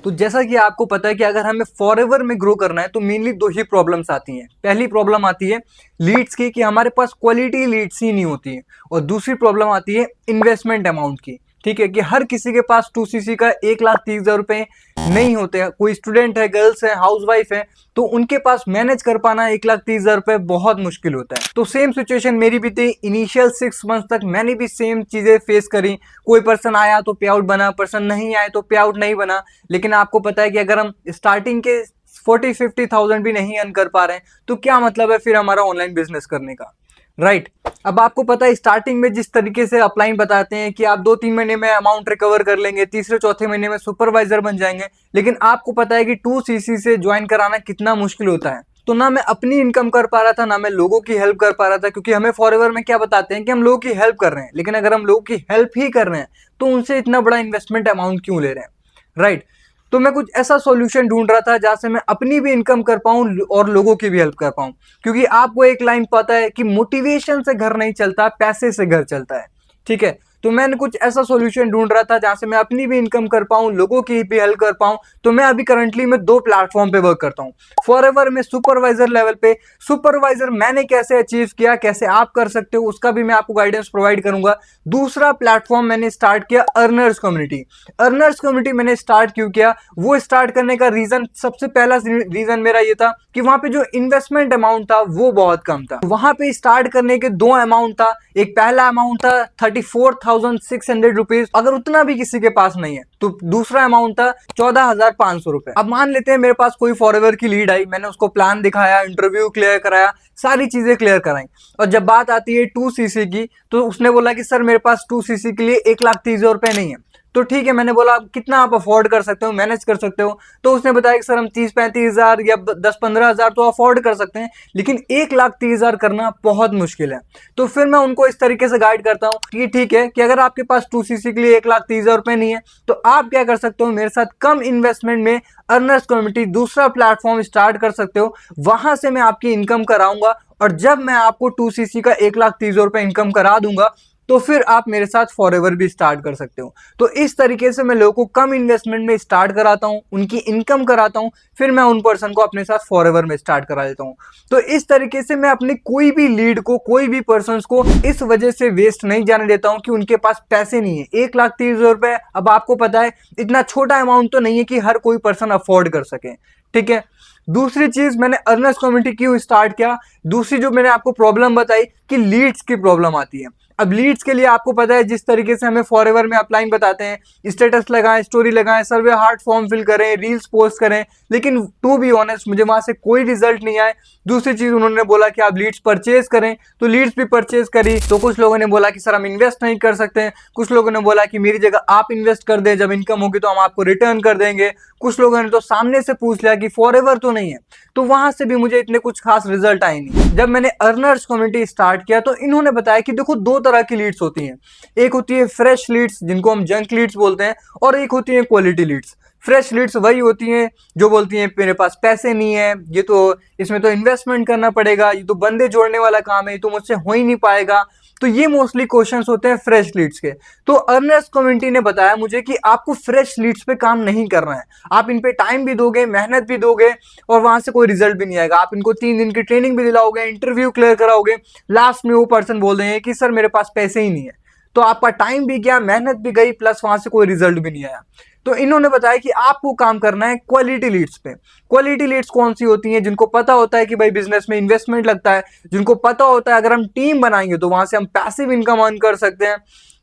तो जैसा कि आपको पता है कि अगर हमें फॉरएवर में ग्रो करना है तो मेनली दो ही प्रॉब्लम्स आती हैं। पहली प्रॉब्लम आती है लीड्स की कि हमारे पास क्वालिटी लीड्स ही नहीं होती है, और दूसरी प्रॉब्लम आती है इन्वेस्टमेंट अमाउंट की। ठीक है कि हर किसी के पास 2cc का 1,30,000 रुपए नहीं होते हैं। कोई स्टूडेंट है, गर्ल्स है, हाउसवाइफ है, तो उनके पास मैनेज कर पाना 1,30,000 रुपए बहुत मुश्किल होता है। तो सेम सिचुएशन मेरी भी थी। इनिशियल 6 मंथ तक मैंने भी सेम चीजें फेस करी। कोई पर्सन आया तो पे आउट बना, पर्सन नहीं आए तो पे आउट नहीं बना। लेकिन आपको पता है कि अगर हम स्टार्टिंग के 40-50,000 भी नहीं अर्न कर पा रहे हैं तो क्या मतलब है फिर हमारा ऑनलाइन बिजनेस करने का, राइट। अब आपको पता है स्टार्टिंग में जिस तरीके से अपलाइन बताते हैं कि आप 2-3 महीने में अमाउंट रिकवर कर लेंगे, तीसरे चौथे महीने में सुपरवाइजर बन जाएंगे, लेकिन आपको पता है कि 2cc से ज्वाइन कराना कितना मुश्किल होता है। तो ना मैं अपनी इनकम कर पा रहा था, ना मैं लोगों की हेल्प कर पा रहा था, क्योंकि हमें फॉरएवर में क्या बताते हैं कि हम लोगों की हेल्प कर रहे हैं, लेकिन अगर हम लोगों की हेल्प ही कर रहे हैं तो उनसे इतना बड़ा इन्वेस्टमेंट अमाउंट क्यों ले रहे हैं, राइट। तो मैं कुछ ऐसा सॉल्यूशन ढूंढ रहा था जहां से मैं अपनी भी इनकम कर पाऊं और लोगों की भी हेल्प कर पाऊं, क्योंकि आपको एक लाइन पता है कि मोटिवेशन से घर नहीं चलता, पैसे से घर चलता है। ठीक है, तो मैंने कुछ ऐसा सॉल्यूशन ढूंढ रहा था जहां से मैं अपनी भी इनकम कर पाऊं, लोगों की भी हेल्प कर पाऊं। तो मैं अभी करंटली में 2 प्लेटफॉर्म पे वर्क करता हूं। फॉरएवर में सुपरवाइजर लेवल पे, सुपरवाइजर मैंने कैसे अचीव किया, कैसे आप कर सकते हो, उसका भी मैं आपको गाइडेंस प्रोवाइड करूंगा। दूसरा प्लेटफॉर्म मैंने स्टार्ट किया अर्नर्स कम्युनिटी। अर्नर्स कम्युनिटी मैंने स्टार्ट क्यों किया, वो स्टार्ट करने का रीजन, सबसे पहला रीजन मेरा ये था कि वहां पे जो इन्वेस्टमेंट अमाउंट था वो बहुत कम था। वहां पे स्टार्ट करने के 2 अमाउंट था। एक पहला अमाउंट था 34,600 रुपीज, अगर उतना भी किसी के पास नहीं है तो दूसरा अमाउंट था 14,500 रुपए। अब मान लेते हैं मेरे पास कोई फॉरएवर की लीड आई, मैंने उसको प्लान दिखाया, इंटरव्यू क्लियर कराया, सारी चीजें क्लियर कराई, और जब बात आती है 2cc की तो उसने बोला कि सर मेरे पास 2cc के लिए 1,30,000 रुपए नहीं है। तो ठीक है, मैंने बोला कितना आप अफोर्ड कर सकते हो, मैनेज कर सकते हो। तो उसने बताया कि सर हम 30-35,000 या 10-15,000 तो अफोर्ड कर सकते हैं, लेकिन 1,30,000 करना बहुत मुश्किल है। तो फिर मैं उनको इस तरीके से गाइड करता हूँ कि ठीक है कि अगर आपके पास 2cc के लिए 1,30,000 रुपए नहीं है तो आप क्या कर सकते हो, मेरे साथ कम इन्वेस्टमेंट में अर्नर्स कम्युनिटी दूसरा प्लेटफॉर्म स्टार्ट कर सकते हो। वहां से मैं आपकी इनकम कराऊंगा, और जब मैं आपको 2cc का 1,30,000 रुपए इनकम करा दूंगा तो फिर आप मेरे साथ फॉरएवर भी स्टार्ट कर सकते हो। तो इस तरीके से मैं लोगों को कम इन्वेस्टमेंट में स्टार्ट कराता हूं, उनकी इनकम कराता हूं, फिर मैं उन पर्सन को अपने साथ फॉरएवर में स्टार्ट करा देता हूं। तो इस तरीके से मैं अपनी कोई भी लीड को, कोई भी पर्सन को इस वजह से वेस्ट नहीं जाने देता हूं कि उनके पास पैसे नहीं है। 1,30,000 रुपए, अब आपको पता है इतना छोटा अमाउंट तो नहीं है कि हर कोई पर्सन अफोर्ड कर सके। ठीक है, दूसरी चीज मैंने अर्नर्स कम्युनिटी क्यों स्टार्ट किया, दूसरी जो मैंने आपको प्रॉब्लम बताई कि लीड्स की प्रॉब्लम आती है। अब लीड्स के लिए आपको पता है जिस तरीके से हमें फॉरएवर में अपलाइन बताते हैं, स्टेटस लगाएं, स्टोरी लगाएं, सर्वे हार्ट फॉर्म फिल करें, रील्स पोस्ट करें, लेकिन टू बी ऑनेस्ट मुझे वहां से कोई रिजल्ट नहीं आए। दूसरी चीज उन्होंने बोला कि आप लीड्स परचेज करें, तो लीड्स भी परचेज करी, तो कुछ लोगों ने बोला कि सर हम इन्वेस्ट नहीं कर सकते, कुछ लोगों ने बोला कि मेरी जगह आप इन्वेस्ट कर दें, जब इनकम होगी तो हम आपको रिटर्न कर देंगे, कुछ लोगों ने तो सामने से पूछ लिया कि फॉरएवर तो नहीं है। तो वहां से भी मुझे इतने कुछ खास रिजल्ट आए नहीं। जब मैंने अर्नर्स कम्युनिटी स्टार्ट किया तो इन्होंने बताया कि देखो 2 तरह की लीड्स होती हैं, एक होती है फ्रेश लीड्स जिनको हम जंक लीड्स बोलते हैं, और एक होती है क्वालिटी लीड्स। फ्रेश लीड्स वही होती हैं जो बोलती हैं मेरे पास पैसे नहीं है, ये तो इसमें तो इन्वेस्टमेंट करना पड़ेगा, ये तो बंदे जोड़ने वाला काम है, ये तो मुझसे हो ही नहीं पाएगा। तो ये मोस्टली क्वेश्चंस होते हैं फ्रेश लीड्स के। तो अर्नर्स कम्युनिटी ने बताया मुझे कि आपको फ्रेश लीड्स पे काम नहीं करना है, आप इन पे टाइम भी दोगे, मेहनत भी दोगे, और वहां से कोई रिजल्ट भी नहीं आएगा। आप इनको 3 दिन की ट्रेनिंग भी दिलाओगे, इंटरव्यू क्लियर कराओगे, लास्ट में वो पर्सन बोल देंगे कि सर मेरे पास पैसे ही नहीं है। तो आपका टाइम भी गया, मेहनत भी गई, प्लस वहां से कोई रिजल्ट भी नहीं आया। तो इन्होंने बताया कि आपको काम करना है क्वालिटी लीड्स पे। क्वालिटी लीड्स कौन सी होती हैं, जिनको पता होता है कि भाई बिजनेस में इन्वेस्टमेंट लगता है, जिनको पता होता है अगर हम टीम बनाएंगे तो वहां से हम पैसिव इनकम अर्न कर सकते हैं।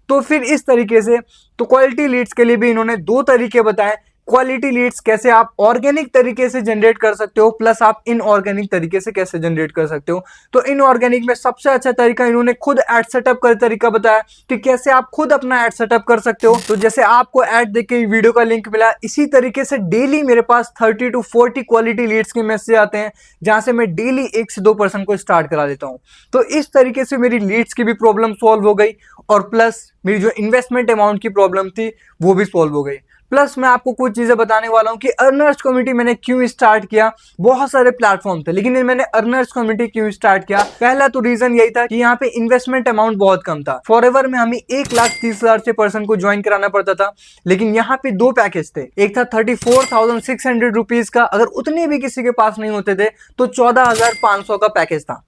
तो फिर इस तरीके से, तो क्वालिटी लीड्स के लिए भी इन्होंने 2 तरीके बताए। क्वालिटी लीड्स कैसे आप ऑर्गेनिक तरीके से जनरेट कर सकते हो, प्लस आप इनऑर्गेनिक तरीके से कैसे जनरेट कर सकते हो। तो इनऑर्गेनिक में सबसे अच्छा तरीका इन्होंने खुद एड सेटअप का तरीका बताया कि कैसे आप खुद अपना एड सेटअप कर सकते हो। तो जैसे आपको एड देख के वीडियो का लिंक मिला, इसी तरीके से डेली मेरे पास 30 to 40 क्वालिटी लीड्स के मैसेज आते हैं, जहां से मैं डेली 1 से 2 पर्सन को स्टार्ट करा देता हूं। तो इस तरीके से मेरी लीड्स की भी प्रॉब्लम सॉल्व हो गई, और प्लस मेरी जो इन्वेस्टमेंट अमाउंट की प्रॉब्लम थी वो भी सॉल्व हो गई। प्लस मैं आपको कुछ चीजें बताने वाला हूँ कि अर्नर्स कम्युनिटी मैंने क्यों स्टार्ट किया। बहुत सारे प्लेटफॉर्म थे लेकिन मैंने अर्नर्स कम्युनिटी क्यों स्टार्ट किया। पहला तो रीजन यही था कि यहाँ पे इन्वेस्टमेंट अमाउंट बहुत कम था। फॉरएवर में हमें 1,30,000 से पर्सन को ज्वाइन कराना पड़ता था, लेकिन यहाँ पे दो पैकेज थे। एक था 34,600 रुपीज का, अगर उतने भी किसी के पास नहीं होते थे तो 14,500 का पैकेज था।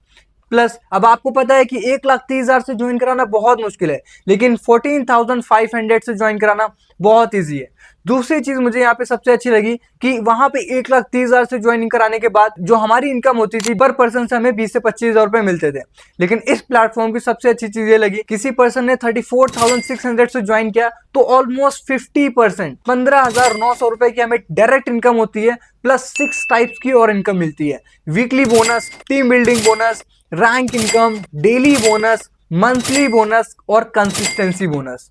प्लस अब आपको पता है कि 1,30,000 से ज्वाइन कराना बहुत मुश्किल है, लेकिन 14,500 से ज्वाइन कराना बहुत ईजी है। दूसरी चीज मुझे यहाँ पे सबसे अच्छी लगी कि वहां पे 1,30,000 से ज्वाइनिंग कराने के बाद जो हमारी इनकम होती थी पर पर्सन से हमें 20 से 25,000 रुपए मिलते थे। लेकिन इस प्लेटफॉर्म की सबसे अच्छी चीज ये लगी, किसी पर्सन ने 34,600 से ज्वाइन किया तो ऑलमोस्ट 50% 15,900 रुपए की हमें डायरेक्ट इनकम होती है, प्लस 6 टाइप्स की और इनकम मिलती है। Weekly bonus, team building bonus, rank income, daily bonus, monthly bonus और कंसिस्टेंसी बोनस।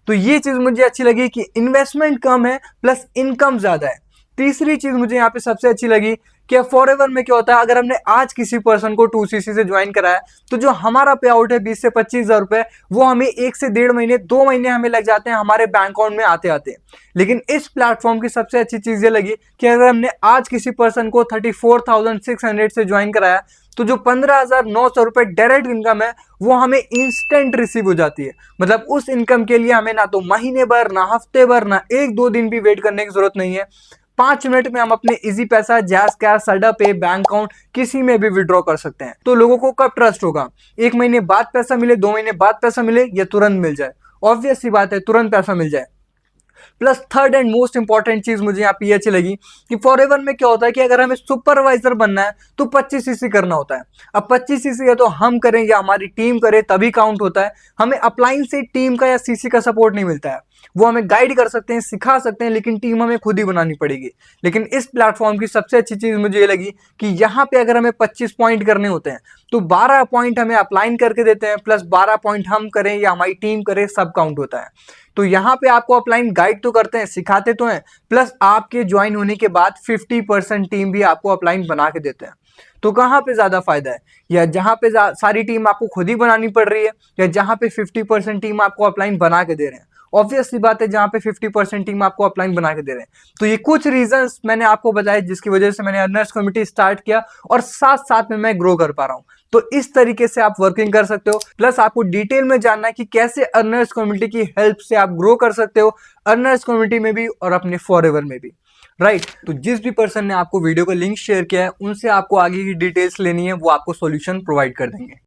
तो ये चीज मुझे अच्छी लगी कि इन्वेस्टमेंट कम है प्लस इनकम ज्यादा है। तीसरी चीज मुझे यहाँ पे सबसे अच्छी लगी कि फॉरएवर में क्या होता है, अगर हमने आज किसी पर्सन को 2cc से ज्वाइन कराया तो जो हमारा पे आउट है 20 से 25,000 रुपए, वो हमें 1 से 1.5 महीने 2 महीने हमें लग जाते हैं हमारे बैंक अकाउंट में आते आते। लेकिन इस प्लेटफॉर्म की सबसे अच्छी चीज ये लगी कि अगर हमने आज किसी पर्सन को 34,600 से ज्वाइन कराया तो जो 15,900 रुपए डायरेक्ट इनकम है वो हमें इंस्टेंट रिसीव हो जाती है। मतलब उस इनकम के लिए हमें ना तो महीने भर, ना हफ्ते भर, ना 1-2 दिन भी वेट करने की जरूरत नहीं है। 5 मिनट में हम अपने इजी पैसा, जैस कैश, सडा पे, बैंक अकाउंट किसी में भी विड्रॉ कर सकते हैं। तो लोगों को कब ट्रस्ट होगा, 1 महीने बाद पैसा मिले, 2 महीने बाद पैसा मिले या तुरंत मिल जाए? ऑब्वियस सी बात है, तुरंत पैसा मिल जाए। Plus third and most important चीज मुझे यहाँ पे ये अच्छी लगी कि फॉरएवर में क्या होता है कि अगर हमें सुपरवाइजर बनना है तो 25cc करना होता है। अब 25cc या तो हम करें या हमारी टीम करे तभी काउंट होता है। हमें अपलाइन से टीम का या सीसी का सपोर्ट नहीं मिलता है। वो हमें गाइड कर सकते हैं, सिखा सकते हैं, लेकिन टीम हमें खुद ही बनानी पड़ेगी। लेकिन इस प्लेटफॉर्म की सबसे अच्छी चीज मुझे ये लगी कि यहाँ पे अगर हमें 25 पॉइंट करने होते हैं तो 12 पॉइंट हमें अपलाइन करके देते हैं, प्लस 12 पॉइंट हम करें या हमारी टीम करे, सब काउंट होता है। तो यहाँ पे आपको अपलाइन गाइड तो करते हैं, सिखाते तो हैं, प्लस आपके ज्वाइन होने के बाद 50% टीम भी आपको अपलाइन बना के देते हैं। तो कहाँ पे ज्यादा फायदा है, या जहाँ पे सारी टीम आपको खुद ही बनानी पड़ रही है, या जहाँ पे 50% टीम आपको अपलाइन बना के दे रहे हैं? ऑब्वियस सी बात है जहाँ पे 50% टीम आपको अपलाइन बना के दे रहे हैं। तो ये कुछ रीजंस मैंने आपको बताए जिसकी वजह से मैंने अर्नर्स कम्युनिटी स्टार्ट किया और साथ साथ में मैं ग्रो कर पा रहा हूँ। तो इस तरीके से आप वर्किंग कर सकते हो। प्लस आपको डिटेल में जानना है कि कैसे अर्नर्स कम्युनिटी की हेल्प से आप ग्रो कर सकते हो, अर्नर्स कम्युनिटी में भी और अपने फॉरएवर में भी। राइट तो जिस भी पर्सन ने आपको वीडियो का लिंक शेयर किया है उनसे आपको आगे की डिटेल्स लेनी है, वो आपको सॉल्यूशन प्रोवाइड कर देंगे।